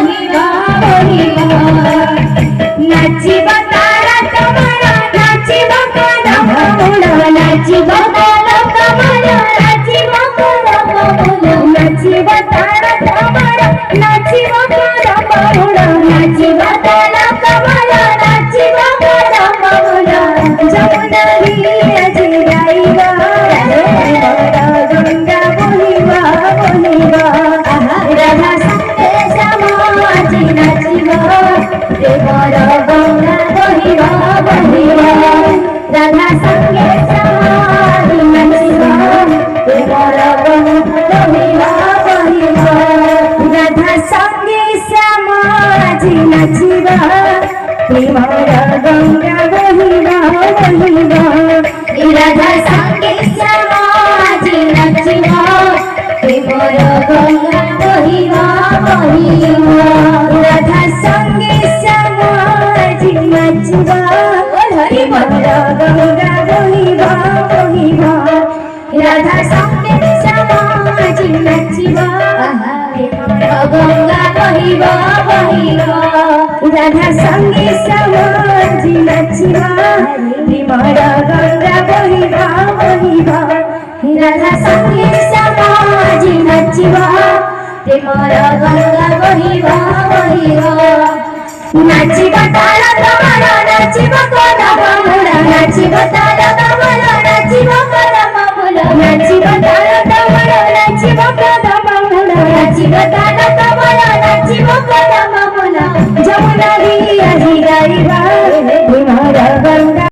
বহিবা বহিবা নাচিব তারা তোমারা নাচিব কদমমূল নাচিব তারা তোমারা নাচিব কদমমূল নাচিব তারা তোমারা নাচিব কদমমূল নাচিব তারা তোমারা নাচিব কদমমূল যমুনারি আজি গাইবা গঙ্গা বহিবা বহিবা রাধা সঙ্গে সমাজি নাচিব প্রেমর গঙ্গা বহিবা বহিবা রাধা সঙ্গে সমাজি নাচিব প্রেমর গঙ্গা বহিবা বহিবা রাধা সঙ্গে সমাজি নাচিব প্রেমর গঙ্গা বহিবা বহিবা রাধা সঙ্গে সমাজি নাচিব প্রেমর গঙ্গা বহিবা বহিবা রাধা সঙ্গে সমাজি নাচিব প্রেমর গঙ্গা বহিবা বহিবা রাধা সঙ্গে সমাজি নাচিব প্রেমর গঙ্গা বহিবা বহিবা রাধা সঙ্গে সমাজি নাচিব প্রেমর গঙ্গা বহিবা বহিবা রাধা সঙ্গে সমাজি নাচিব প্রেমর গঙ্গা বহিবা বহিবা নাচিব তারা তোমারা নাচিব কদমমূল নাচিব তারা তোমারা নাচিব কদমমূল নাচিব তারা তোমারা নাচিব কদমমূল নাচিব তারা তোমারা নাচিব কদমমূল যমুনারি আজি গাইবা প্রেমর গঙ্গা